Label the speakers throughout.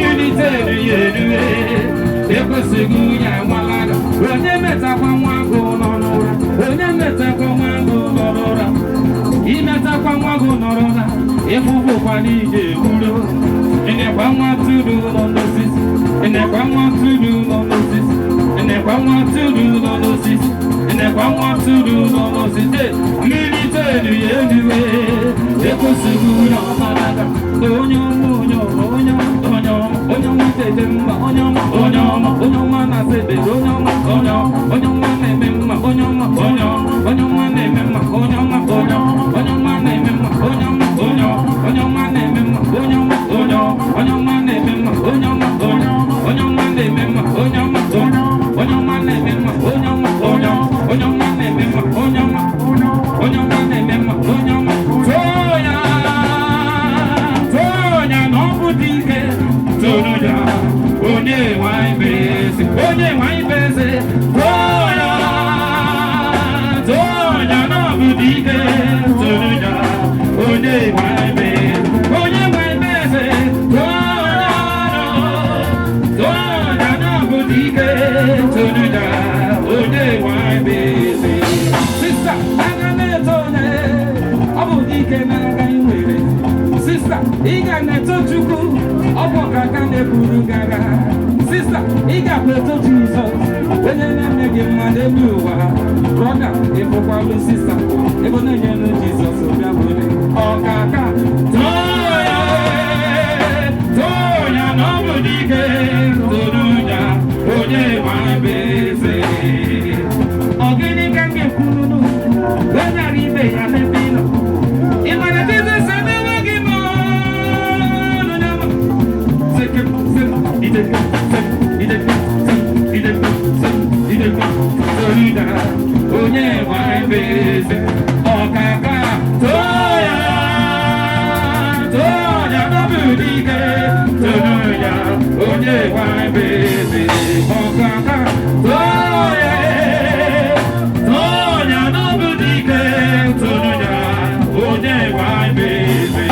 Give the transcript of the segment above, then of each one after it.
Speaker 1: Military, segunya walaga onye metakwa nwa agụ nọ n'ụra onye metakwa nwa agụ nọ n'ụra imetakwa nwa agụ nọrọ na ịfụfụkwa n'ije gburo enekwa nwa tụrụ nọ n'osisi enekwa nwa tụrụ nọ n'osisi enekwa nwa tụrụ nọ n'osisi enekwa nwa tụrụ nọ n'osisi mmiri telu ya eluwe ekwesịghị ụlọ ọmalaga onye ọma onye ọma onye ọma onye ọma onye ọma tete mma onye ọma onye ọma onye ọma na-asebere onye ọma onye ọma onye ọma na-eme mma onye ọma onye ọma onye ọma na-eme mma onye ọma onye ọma onye ọma na-eme mma onye ọma onye ọma onye ọma na-eme mma onye ọma onye ọma onye ọma na-eme mma onye ọma onye ọma onye ọma na-eme mma onye ọma onye ọma na-eme mma onye ọma onye ọma onye ọma na-eme mma onye ọma onye ọma na-eme mma onye ọma tonya na ọ bụ dike tonya onye nwanyị beze onye nwanyị beze tonya na ọ bụ dike tonya onye nwanyị beze onye nwanyị beze tonya na ọ bụ dike tonya onye nwanyị beze sista aga na-etonya ọ bụ dike na-aga iwere sista ị ga na-eto Chukwu ọ bụ ọkaka na-eburu gara sista ị ga-abụ eto Jizọs onye na-eme gị mma n'elu ụwa brọda ịbụkwalụ sista ebe na-enyelu Jizọs bịa were ọkaka tonya na ọ bụ dike torunya onye nwanyị eze ọ gịnị ka m ga-ekwuru onye ara ibe ya n'ebe ị nọ ị mara Jizọs emewe gị mma onye nwanyị eze ọkaka tonya n'ọbụ dike tonya onye nwanyị eze ọkaka tonya n'ọbụ dike tonya onye nwanyị eze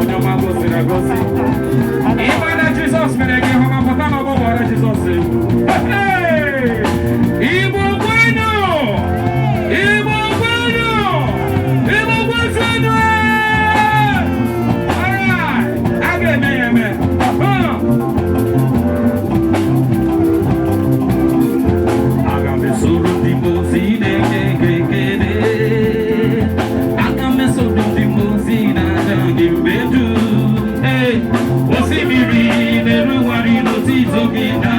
Speaker 1: onye ọma gosiri agosi ịgba na Jizọs mere gị hụ ma pụta na ọgbọgbọrọ Jizọs Igbo kwenu Igbo kwenu Igbo kwesịnụ a ga-eme ya eme aga m esoro ndị mozi na-enye gị ekele aga m esoro ndị mozi na-aja gị mgbe dum osimiri na-erugharị n'otito gị na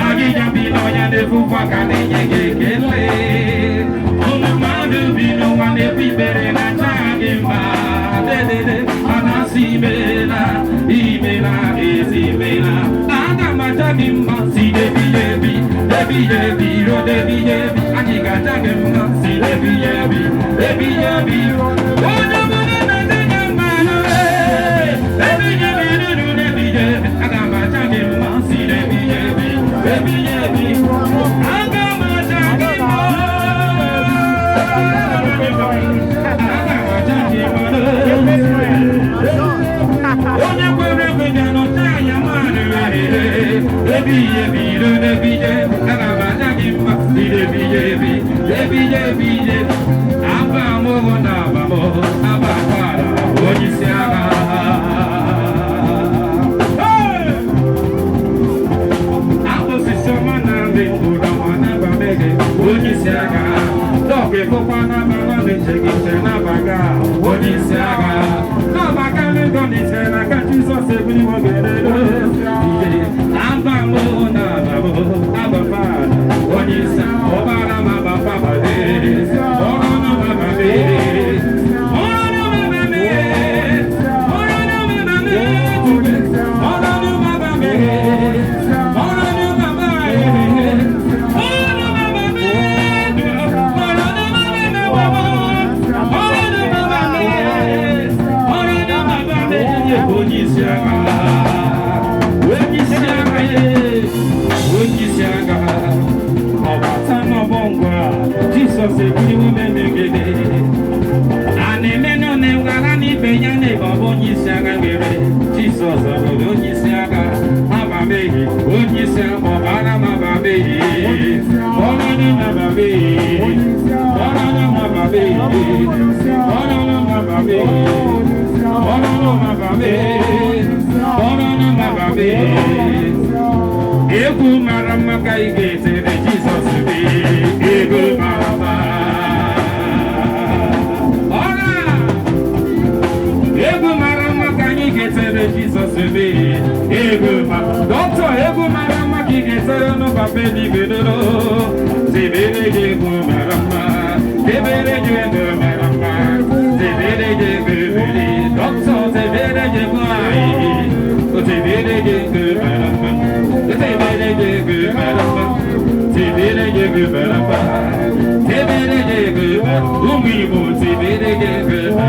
Speaker 1: agịga bi n'ọnya na-efufe aka na-enye gị ekele ụmụ mmadụ bi n'ụwa na-ekpe ikpere na-aja gị mma dedede a na-asị imela imela ezi imela aga m aja gị mma si debiyebi debiyebi ro debiyebi anyị ga-aja gị mma si debiyebi debiyebi onye ọbụla na-edenye mmanụ aga m aja gị mma si debiyebi debiyebi aga m aja gị mma aga m aja gị mma onye kwere ekwe ga-anọcha anya mmadụ debiyebi ro debiyebi aga m aja gị mma si debiyebi debiyebi aba amụghọ na abamọ magame, Borona magame. Egu marama kaigete de Jesus be. Egu marama. Ora. Egu marama kaigete de Jesus be. Egu marama. Doctor egu marama kaigete no papeli gedoro. Zebere egu marama. Zebere egu marama. Zebere egu beri. Doctor zebere egu ai. Zebere egu marama. Zebere egu marama. Zebere egu marama. Zebere egu marama. Umi mo zebere egu